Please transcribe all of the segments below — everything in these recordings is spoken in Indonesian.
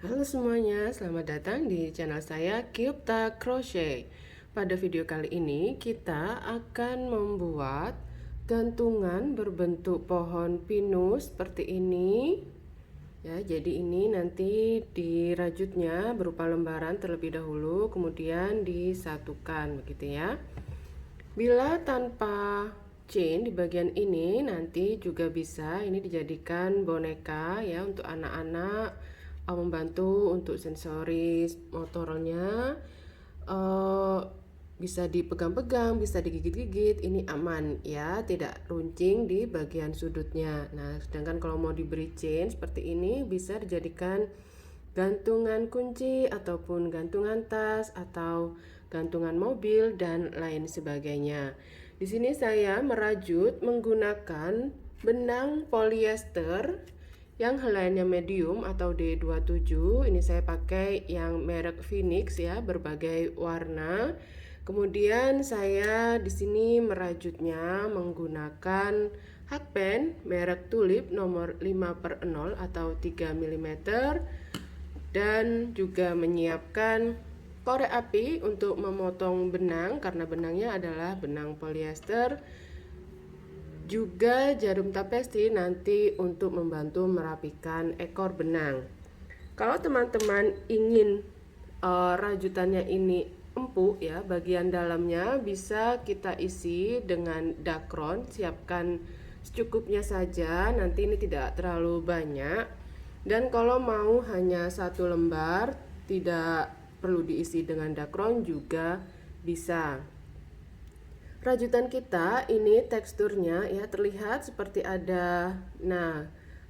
Halo semuanya, selamat datang di channel saya Kyupta Crochet. Pada video kali ini kita akan membuat gantungan berbentuk pohon pinus seperti ini. Ya, jadi ini nanti dirajutnya berupa lembaran terlebih dahulu, kemudian disatukan begitu ya. Bila tanpa chain di bagian ini nanti juga bisa ini dijadikan boneka ya untuk anak-anak, membantu untuk sensoris motornya, uh, bisa dipegang-pegang, bisa digigit-gigit, ini aman ya, tidak runcing di bagian sudutnya. Nah, sedangkan kalau mau diberi chain seperti ini bisa dijadikan gantungan kunci ataupun gantungan tas atau gantungan mobil dan lain sebagainya. Di sini saya merajut menggunakan benang polyester yang helaiannya medium atau D27. Ini saya pakai yang merek Phoenix ya, berbagai warna. Kemudian saya di sini merajutnya menggunakan hakpen merek Tulip nomor 5/0 atau 3 mm dan juga menyiapkan korek api untuk memotong benang karena benangnya adalah benang polyester, juga jarum tapestri nanti untuk membantu merapikan ekor benang. Kalau teman-teman ingin rajutannya ini empuk ya, bagian dalamnya bisa kita isi dengan dakron, siapkan secukupnya saja, nanti ini tidak terlalu banyak. Dan kalau mau hanya satu lembar, tidak perlu diisi dengan dakron juga bisa. Rajutan kita ini teksturnya ya terlihat seperti ada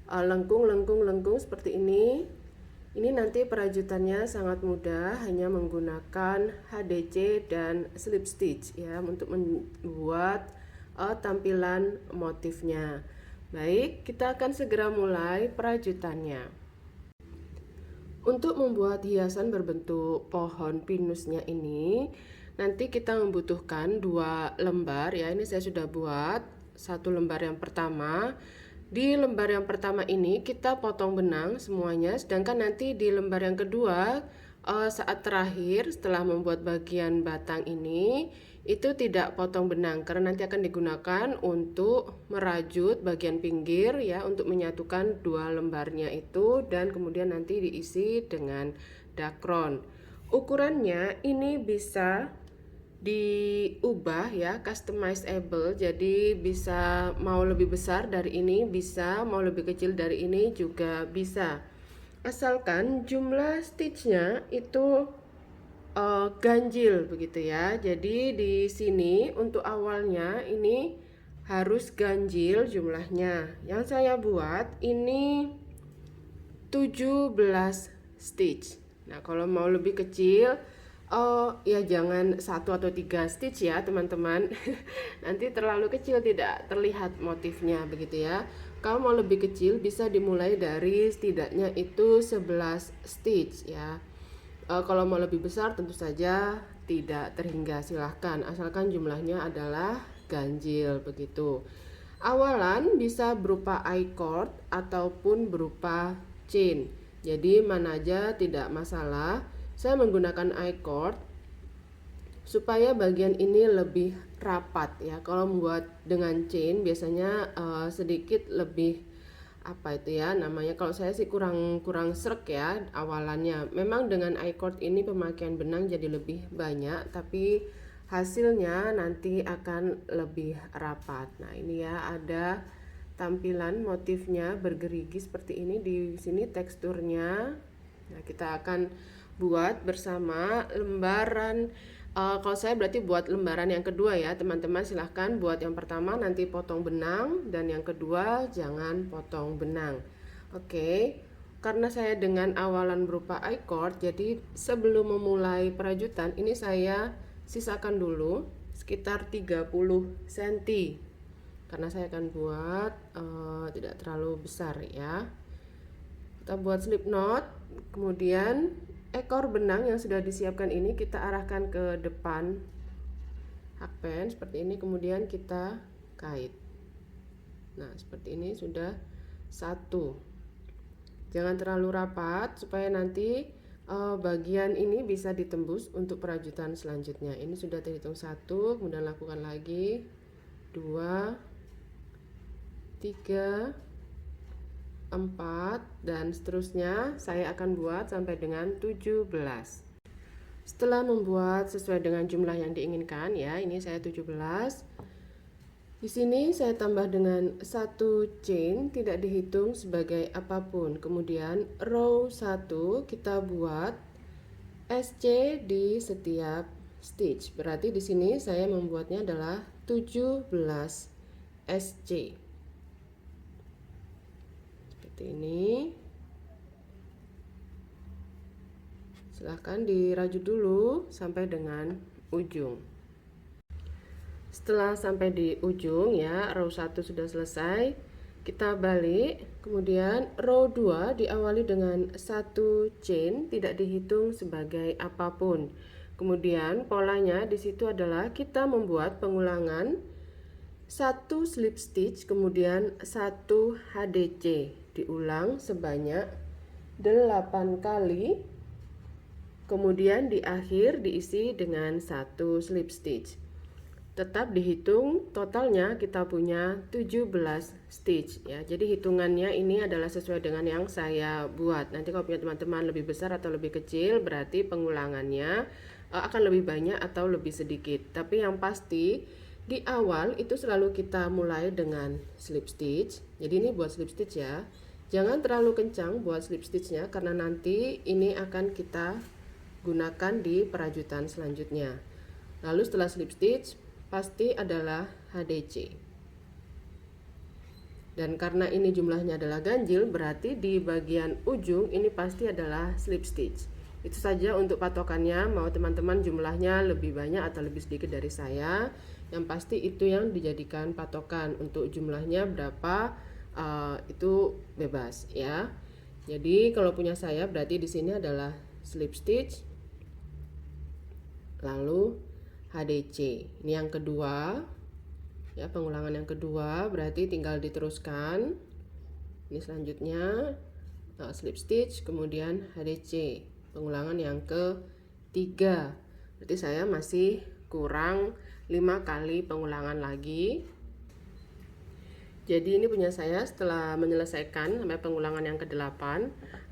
lengkung seperti ini. Ini nanti perajutannya sangat mudah, hanya menggunakan HDC dan slip stitch ya untuk membuat tampilan motifnya. Baik, kita akan segera mulai perajutannya. Untuk membuat hiasan berbentuk pohon pinusnya ini, nanti kita membutuhkan 2 lembar ya. Ini saya sudah buat 1 lembar yang pertama. Di lembar yang pertama ini kita potong benang semuanya, sedangkan nanti di lembar yang kedua saat terakhir setelah membuat bagian batang ini itu tidak potong benang karena nanti akan digunakan untuk merajut bagian pinggir ya, untuk menyatukan 2 lembarnya itu dan kemudian nanti diisi dengan dakron. Ukurannya ini bisa diubah ya, customizable, jadi bisa mau lebih besar dari ini bisa, mau lebih kecil dari ini juga bisa, asalkan jumlah stitchnya itu ganjil begitu ya. Jadi di sini untuk awalnya ini harus ganjil jumlahnya. Yang saya buat ini 17 stitch. Nah, kalau mau lebih kecil, ya jangan 1 atau 3 stitch ya teman-teman. Nanti terlalu kecil tidak terlihat motifnya begitu ya. Kalau mau lebih kecil bisa dimulai dari setidaknya itu 11 stitch ya. Kalau mau lebih besar tentu saja tidak terhingga, silahkan asalkan jumlahnya adalah ganjil begitu. Awalan bisa berupa I-cord ataupun berupa chain, jadi mana aja tidak masalah. Saya menggunakan I-cord supaya bagian ini lebih rapat ya. Kalau membuat dengan chain biasanya sedikit lebih apa itu ya namanya, kalau saya sih kurang srek ya awalannya. Memang dengan I-cord ini pemakaian benang jadi lebih banyak, tapi hasilnya nanti akan lebih rapat. Nah, ini ya ada tampilan motifnya bergerigi seperti ini di sini teksturnya. Nah, kita akan buat bersama lembaran. Kalau saya berarti buat lembaran yang kedua ya teman-teman, silahkan buat yang pertama nanti potong benang dan yang kedua jangan potong benang. Oke, karena saya dengan awalan berupa I-cord, jadi sebelum memulai perajutan ini saya sisakan dulu sekitar 30 cm karena saya akan buat tidak terlalu besar ya. Kita buat slip knot, kemudian ekor benang yang sudah disiapkan ini kita arahkan ke depan hakpen seperti ini, kemudian kita kait. Nah, seperti ini sudah satu. Jangan terlalu rapat supaya nanti bagian ini bisa ditembus untuk perajutan selanjutnya. Ini sudah terhitung 1, kemudian lakukan lagi 2, 3, 4, dan seterusnya. Saya akan buat sampai dengan 17. Setelah membuat sesuai dengan jumlah yang diinginkan, ya, ini saya 17. Di sini saya tambah dengan 1 chain, tidak dihitung sebagai apapun. Kemudian row 1 kita buat SC di setiap stitch. Berarti di sini saya membuatnya adalah 17 SC. Seperti ini. Silahkan dirajut dulu sampai dengan ujung. Setelah sampai di ujung, ya, row 1 sudah selesai, kita balik. Kemudian row 2 diawali dengan 1 chain, tidak dihitung sebagai apapun. Kemudian polanya di situ adalah kita membuat pengulangan 1 slip stitch, kemudian 1 HDC. Diulang sebanyak 8 kali. Kemudian di akhir diisi dengan 1 slip stitch. Tetap dihitung totalnya kita punya 17 stitch, ya. Jadi hitungannya ini adalah sesuai dengan yang saya buat. Nanti kalau punya teman-teman lebih besar atau lebih kecil, berarti pengulangannya akan lebih banyak atau lebih sedikit. Tapi yang pasti di awal itu selalu kita mulai dengan slip stitch. Jadi ini buat slip stitch, ya. Jangan terlalu kencang buat slip stitchnya karena nanti ini akan kita gunakan di perajutan selanjutnya. Lalu setelah slip stitch pasti adalah HDC. Dan karena ini jumlahnya adalah ganjil, berarti di bagian ujung ini pasti adalah slip stitch. Itu saja untuk patokannya, mau teman-teman jumlahnya lebih banyak atau lebih sedikit dari saya. Yang pasti itu yang dijadikan patokan. Untuk jumlahnya berapa itu bebas, ya. Jadi kalau punya saya berarti di sini adalah slip stitch, lalu HDC. Ini yang kedua, ya, pengulangan yang kedua, berarti tinggal diteruskan. Ini selanjutnya slip stitch, kemudian HDC. Pengulangan yang ketiga, berarti saya masih kurang 5 kali pengulangan lagi. Jadi ini punya saya setelah menyelesaikan sampai pengulangan yang ke-8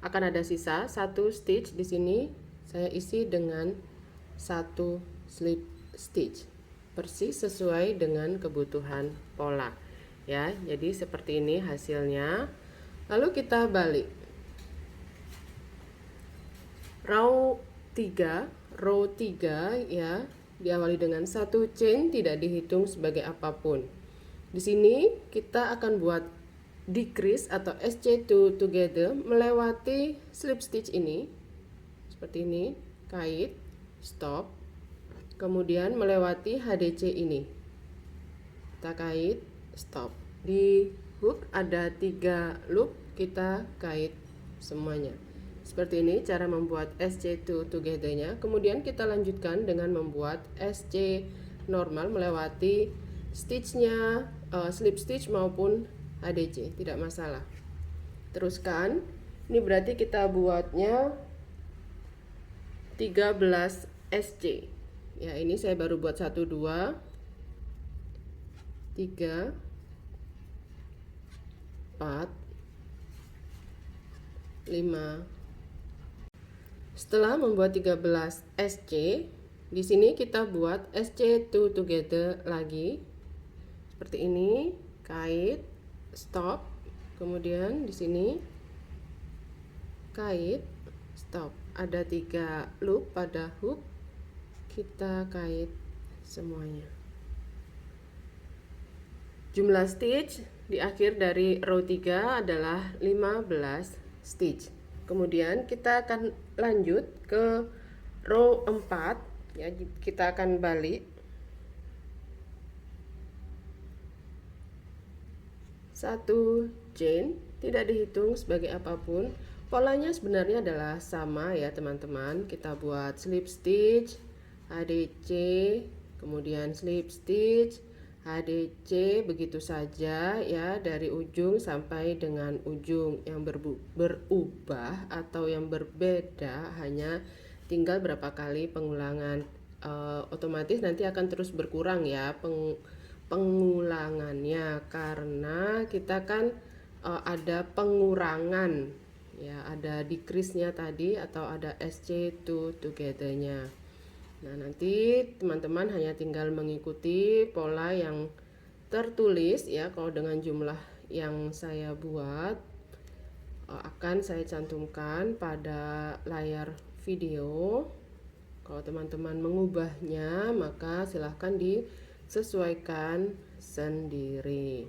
akan ada sisa 1 stitch. Di sini saya isi dengan 1 slip stitch, persis sesuai dengan kebutuhan pola, ya. Jadi seperti ini hasilnya. Lalu kita balik row 3, ya, diawali dengan 1 chain, tidak dihitung sebagai apapun. Di sini kita akan buat decrease atau SC2 together melewati slip stitch ini seperti ini, kait, stop, kemudian melewati HDC ini, kita kait, stop. Di hook ada 3 loop, kita kait semuanya. Seperti ini cara membuat SC2 together-nya. Kemudian kita lanjutkan dengan membuat SC normal melewati stitchnya, slip stitch maupun HDC, tidak masalah. Teruskan. Ini berarti kita buatnya 13 SC. Ya, ini saya baru buat 1, 2, 3, 4, 5. Setelah membuat 13 SC, di sini kita buat SC2 together lagi. Seperti ini, kait, stop. Kemudian di sini kait, stop. Ada 3 loop pada hook. Kita kait semuanya. Jumlah stitch di akhir dari row 3 adalah 15 stitch. Kemudian kita akan lanjut ke row 4, ya. Kita akan balik 1 chain, tidak dihitung sebagai apapun. Polanya sebenarnya adalah sama, ya teman-teman. Kita buat slip stitch, HDC, kemudian slip stitch, HDC begitu saja ya, dari ujung sampai dengan ujung. Yang berubah atau yang berbeda hanya tinggal berapa kali pengulangan. Otomatis nanti akan terus berkurang ya pengulangannya, karena kita kan ada pengurangan ya, ada decrease-nya tadi atau ada SC2 together-nya. Nah, nanti teman-teman hanya tinggal mengikuti pola yang tertulis ya. Kalau dengan jumlah yang saya buat akan saya cantumkan pada layar video. Kalau teman-teman mengubahnya, maka silahkan disesuaikan sendiri.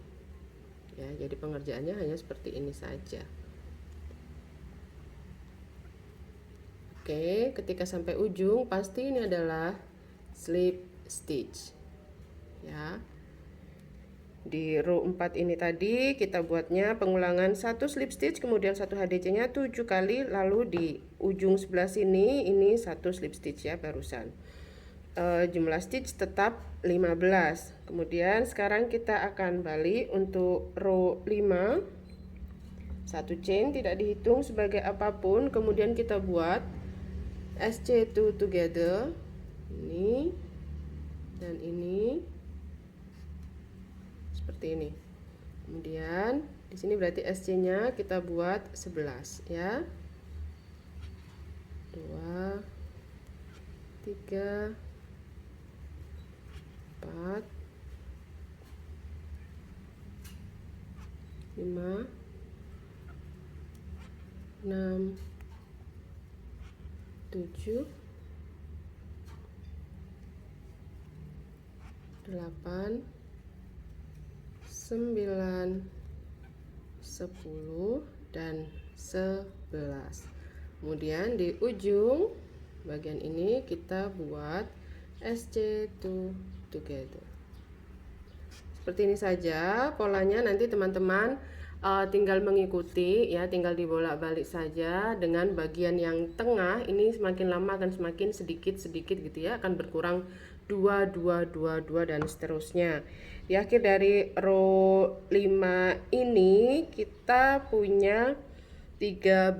Ya, jadi pengerjaannya hanya seperti ini saja. Oke, ketika sampai ujung pasti ini adalah slip stitch. Ya. Di row 4 ini tadi kita buatnya pengulangan 1 slip stitch, kemudian 1 HDC-nya 7 kali, lalu di ujung sebelah sini ini 1 slip stitch ya barusan. Jumlah stitch tetap 15. Kemudian sekarang kita akan balik untuk row 5. 1 chain tidak dihitung sebagai apapun, kemudian kita buat SC2 together. Ini dan ini seperti ini. Kemudian di sini berarti SC-nya kita buat 11 ya. 2 3 4 5 6 7 8 9 10 dan 11. Kemudian di ujung bagian ini kita buat SC2 together. Seperti ini saja polanya. Nanti teman-teman tinggal mengikuti ya, tinggal dibolak-balik saja. Dengan bagian yang tengah ini semakin lama akan semakin sedikit gitu ya, akan berkurang 2 2 2 2 dan seterusnya. Di akhir dari row 5 ini kita punya 13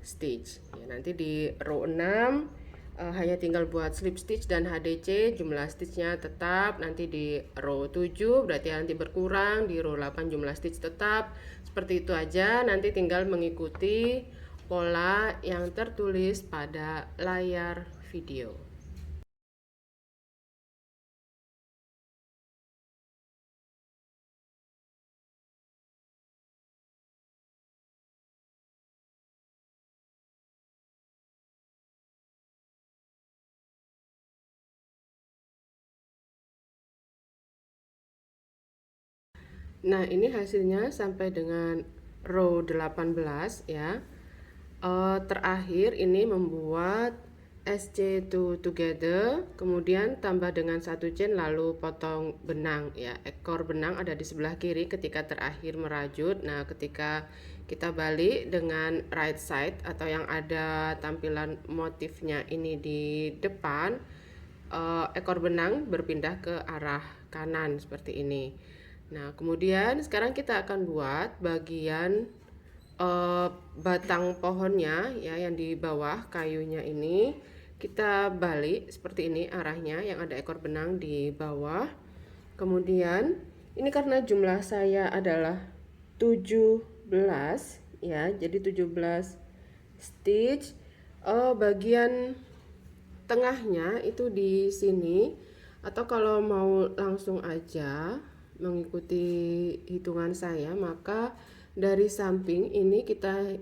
stitch ya. Nanti di row 6 hanya tinggal buat slip stitch dan HDC, jumlah stitchnya tetap. Nanti di row 7 berarti nanti berkurang, di row 8 jumlah stitch tetap. Seperti itu aja, nanti tinggal mengikuti pola yang tertulis pada layar video. Nah, ini hasilnya sampai dengan row 18 ya. Terakhir ini membuat SC2 together, kemudian tambah dengan 1 chain lalu potong benang ya. Ekor benang ada di sebelah kiri ketika terakhir merajut. Nah, ketika kita balik dengan right side atau yang ada tampilan motifnya ini di depan, ekor benang berpindah ke arah kanan seperti ini. Nah, kemudian sekarang kita akan buat bagian batang pohonnya ya, yang di bawah kayunya ini kita balik seperti ini arahnya, yang ada ekor benang di bawah. Kemudian ini karena jumlah saya adalah 17 ya, jadi 17 stitch. Bagian tengahnya itu di sini, atau kalau mau langsung aja mengikuti hitungan saya, maka dari samping ini kita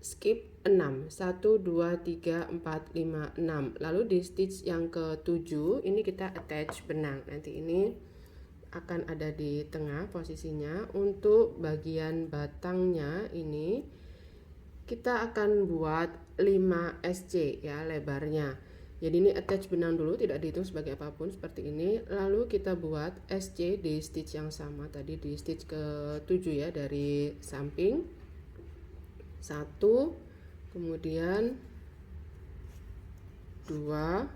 skip 6, 1 2 3 4 5 6. Lalu di stitch yang ke-7 ini kita attach benang. Nanti ini akan ada di tengah posisinya. Untuk bagian batangnya ini kita akan buat 5 SC ya lebarnya. Jadi ini attach benang dulu, tidak dihitung sebagai apapun seperti ini. Lalu kita buat SC di stitch yang sama tadi, di stitch ke-7 ya, dari samping 1, kemudian 2,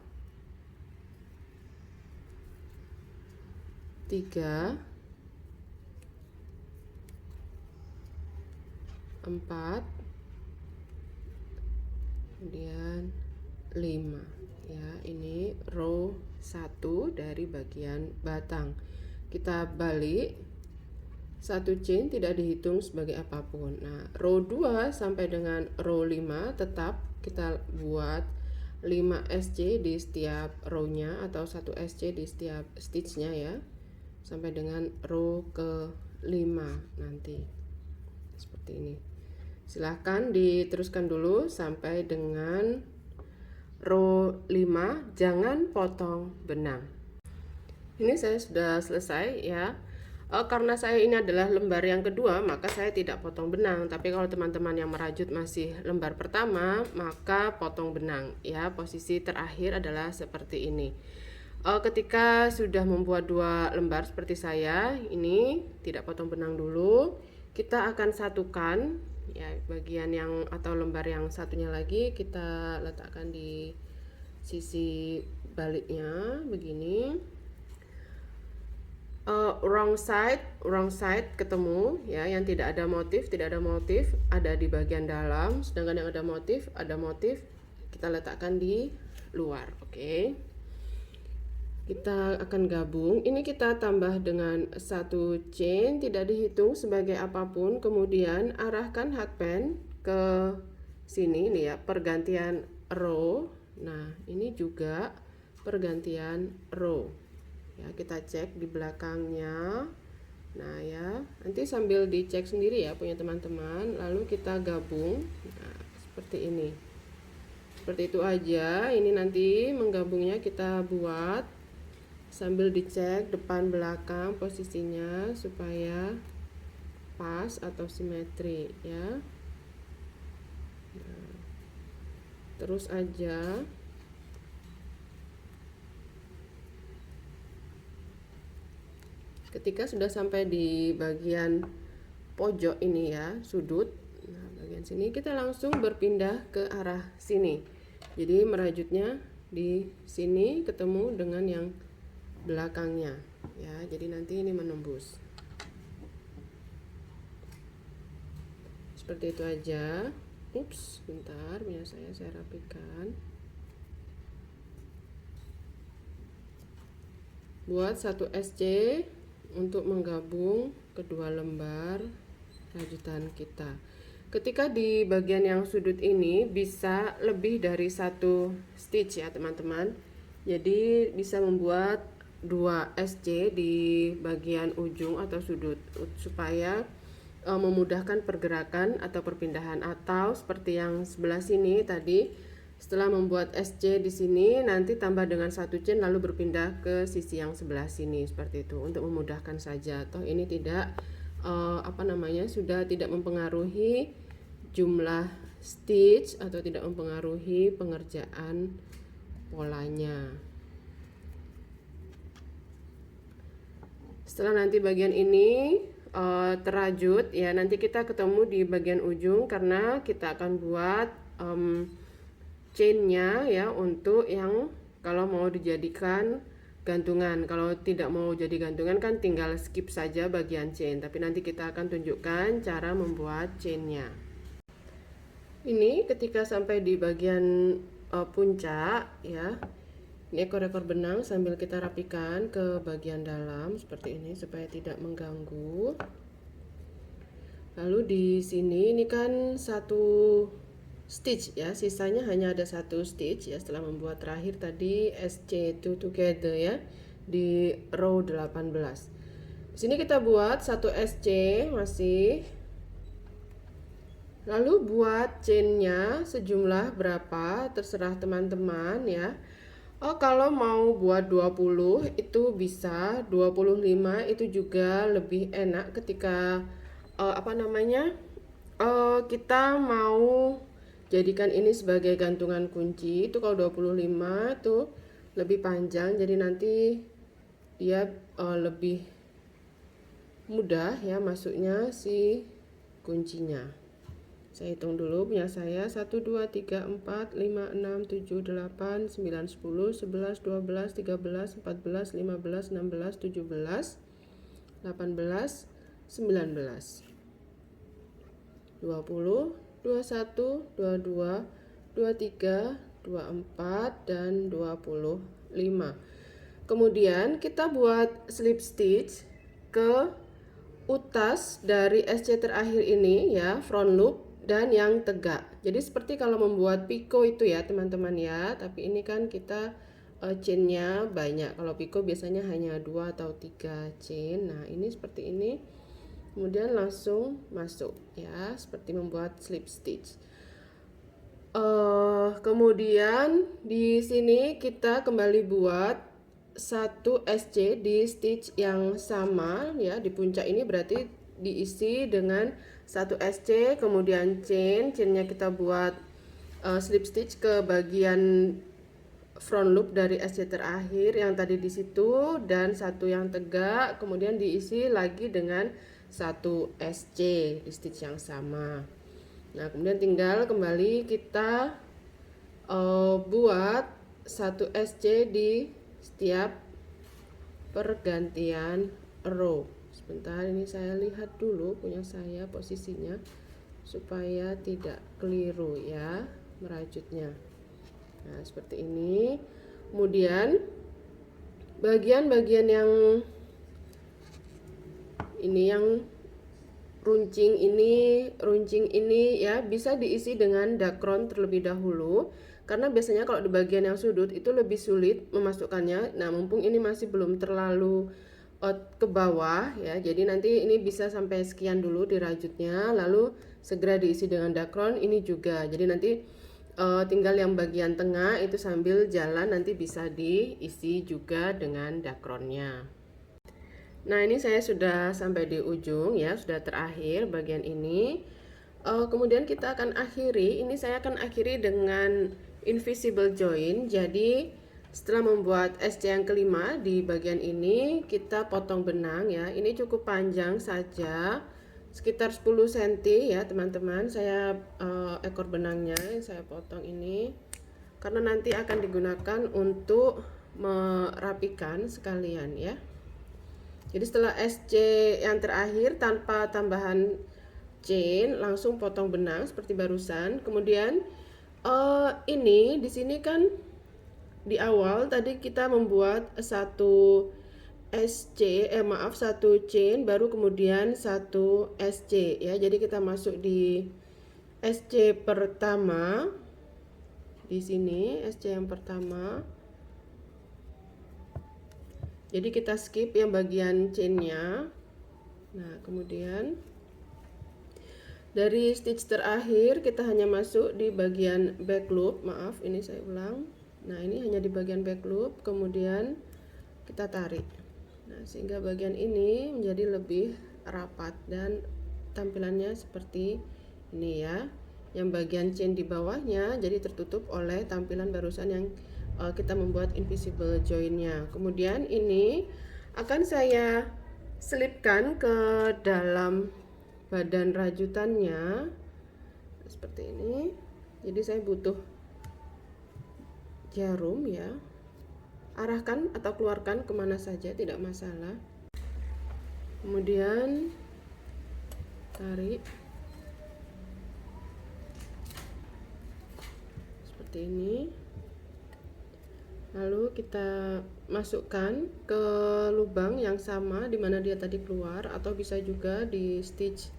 3, 4, kemudian 5 ya. Ini row 1 dari bagian batang. Kita balik, satu chain tidak dihitung sebagai apapun. Nah, row 2 sampai dengan row 5 tetap kita buat 5 SC di setiap row-nya atau 1 SC di setiap stitch-nya ya, sampai dengan row ke 5 nanti seperti ini. Silahkan diteruskan dulu sampai dengan row 5, jangan potong benang. Ini saya sudah selesai ya. Karena saya ini adalah lembar yang kedua, maka saya tidak potong benang. Tapi kalau teman-teman yang merajut masih lembar pertama, maka potong benang ya. Posisi terakhir adalah seperti ini. Ketika sudah membuat 2 lembar seperti saya, ini tidak potong benang dulu. Kita akan satukan ya, bagian yang atau lembar yang satunya lagi kita letakkan di sisi baliknya begini. Wrong side ketemu ya, yang tidak ada motif ada di bagian dalam, sedangkan yang ada motif kita letakkan di luar. Oke. Kita akan gabung. Ini kita tambah dengan 1 chain, tidak dihitung sebagai apapun. Kemudian arahkan hakpen ke sini nih ya, pergantian row. Nah, ini juga pergantian row. Ya, kita cek di belakangnya. Nah ya, nanti sambil dicek sendiri ya punya teman-teman. Lalu kita gabung. Nah, seperti ini. Seperti itu aja. Ini nanti menggabungnya kita buat sambil dicek depan belakang posisinya supaya pas atau simetri ya. Nah, terus aja. Ketika sudah sampai di bagian pojok ini ya, sudut, nah bagian sini kita langsung berpindah ke arah sini. Jadi merajutnya di sini ketemu dengan yang belakangnya ya. Jadi nanti ini menembus. Seperti itu aja. Ups, bentar, punya saya rapikan. Buat 1 SC untuk menggabung kedua lembar rajutan kita. Ketika di bagian yang sudut ini bisa lebih dari 1 stitch ya teman-teman. Jadi bisa membuat 2 SC di bagian ujung atau sudut supaya memudahkan pergerakan atau perpindahan, atau seperti yang sebelah sini tadi. Setelah membuat SC di sini, nanti tambah dengan 1 chain lalu berpindah ke sisi yang sebelah sini seperti itu untuk memudahkan saja. Toh ini tidak sudah tidak mempengaruhi jumlah stitch atau tidak mempengaruhi pengerjaan polanya. Setelah nanti bagian ini terajut ya, nanti kita ketemu di bagian ujung karena kita akan buat chainnya ya, untuk yang kalau mau dijadikan gantungan. Kalau tidak mau jadi gantungan kan tinggal skip saja bagian chain, tapi nanti kita akan tunjukkan cara membuat chainnya. Ini ketika sampai di bagian puncak ya, ini ekor-ekor benang sambil kita rapikan ke bagian dalam seperti ini supaya tidak mengganggu. Lalu di sini ini kan 1 stitch ya, sisanya hanya ada 1 stitch ya setelah membuat terakhir tadi SC2 together ya di row 18. Di sini kita buat 1 SC masih. Lalu buat chainnya sejumlah berapa terserah teman-teman ya. Kalau mau buat 20 itu bisa, 25 itu juga lebih enak ketika kita mau jadikan ini sebagai gantungan kunci. Itu kalau 25 itu lebih panjang, jadi nanti dia lebih mudah ya masuknya si kuncinya. Saya hitung dulu punya saya 1, 2, 3, 4, 5, 6, 7, 8, 9, 10, 11, 12, 13, 14, 15, 16, 17, 18, 19, 20, 21, 22, 23, 24, dan 25. Kemudian kita buat slip stitch ke utas dari SC terakhir ini ya, front loop dan yang tegak. Jadi seperti kalau membuat piko itu ya teman-teman ya, tapi ini kan kita chainnya banyak. Kalau piko biasanya hanya 2 atau 3 chain. Nah ini seperti ini, kemudian langsung masuk ya, seperti membuat slip stitch. Kemudian di sini kita kembali buat satu SC di stitch yang sama ya, di puncak ini berarti diisi dengan satu SC, kemudian chainnya kita buat slip stitch ke bagian front loop dari SC terakhir yang tadi di situ dan satu yang tegak, kemudian diisi lagi dengan satu SC di stitch yang sama. Nah kemudian tinggal kembali kita buat satu SC di setiap pergantian row. Sebentar, ini saya lihat dulu punya saya posisinya supaya tidak keliru ya merajutnya. Nah seperti ini. Kemudian bagian-bagian yang ini, yang runcing ini ya, bisa diisi dengan dakron terlebih dahulu, karena biasanya kalau di bagian yang sudut itu lebih sulit memasukkannya. Nah mumpung ini masih belum terlalu ke bawah ya, jadi nanti ini bisa sampai sekian dulu dirajutnya, lalu segera diisi dengan dakron ini juga. Jadi nanti tinggal yang bagian tengah itu sambil jalan nanti bisa diisi juga dengan dakronnya. Nah ini saya sudah sampai di ujung ya, sudah terakhir bagian ini. Kemudian kita akan akhiri, ini saya akan akhiri dengan invisible join. Jadi setelah membuat SC yang kelima di bagian ini, kita potong benang ya. Ini cukup panjang saja, sekitar 10 cm ya teman-teman. Saya ekor benangnya saya potong ini karena nanti akan digunakan untuk merapikan sekalian ya. Jadi setelah SC yang terakhir tanpa tambahan chain, langsung potong benang seperti barusan. Kemudian ini di sini kan di awal tadi kita membuat satu satu chain, baru kemudian satu SC ya. Jadi kita masuk di SC pertama di sini, SC yang pertama. Jadi kita skip yang bagian chainnya. Nah kemudian dari stitch terakhir kita hanya masuk di bagian back loop. Maaf ini saya ulang. Nah ini hanya di bagian back loop, kemudian kita tarik. Nah sehingga bagian ini menjadi lebih rapat dan tampilannya seperti ini ya. Yang bagian chain di bawahnya jadi tertutup oleh tampilan barusan yang kita membuat invisible joinnya. Kemudian ini akan saya selipkan ke dalam badan rajutannya seperti ini. Jadi saya butuh jarum ya, arahkan atau keluarkan kemana saja tidak masalah. Kemudian tarik seperti ini, lalu kita masukkan ke lubang yang sama di mana dia tadi keluar, atau bisa juga di stitch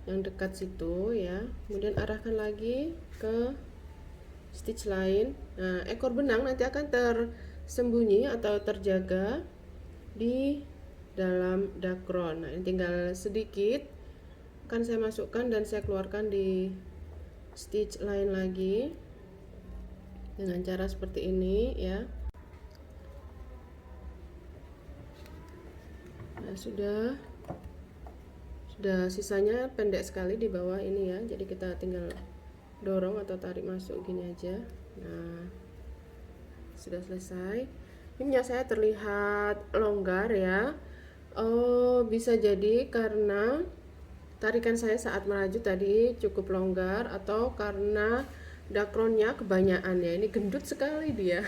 yang dekat situ ya. Kemudian arahkan lagi ke stitch lain. Nah ekor benang nanti akan tersembunyi atau terjaga di dalam dakron. Nah ini tinggal sedikit akan saya masukkan dan saya keluarkan di stitch lain lagi dengan cara seperti ini ya. Nah sudah sisanya pendek sekali di bawah ini ya, jadi kita tinggal dorong atau tarik masuk gini aja. Nah sudah selesai. Ini punya saya terlihat longgar ya. Bisa jadi karena tarikan saya saat merajut tadi cukup longgar atau karena dakronnya kebanyakan ya. Ini gendut sekali dia.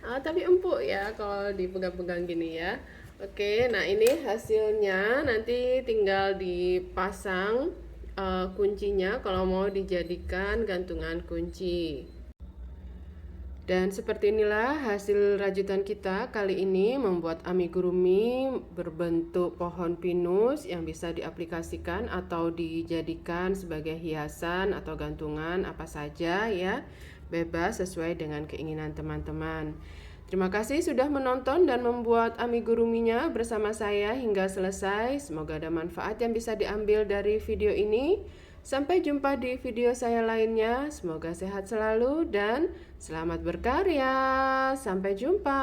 Tapi empuk ya kalau dipegang-pegang gini ya. Oke, nah ini hasilnya, nanti tinggal dipasang kuncinya kalau mau dijadikan gantungan kunci. Dan seperti inilah hasil rajutan kita kali ini, membuat amigurumi berbentuk pohon pinus yang bisa diaplikasikan atau dijadikan sebagai hiasan atau gantungan apa saja ya, bebas sesuai dengan keinginan teman-teman. Terima kasih sudah menonton dan membuat amiguruminya bersama saya hingga selesai. Semoga ada manfaat yang bisa diambil dari video ini. Sampai jumpa di video saya lainnya. Semoga sehat selalu dan selamat berkarya. Sampai jumpa.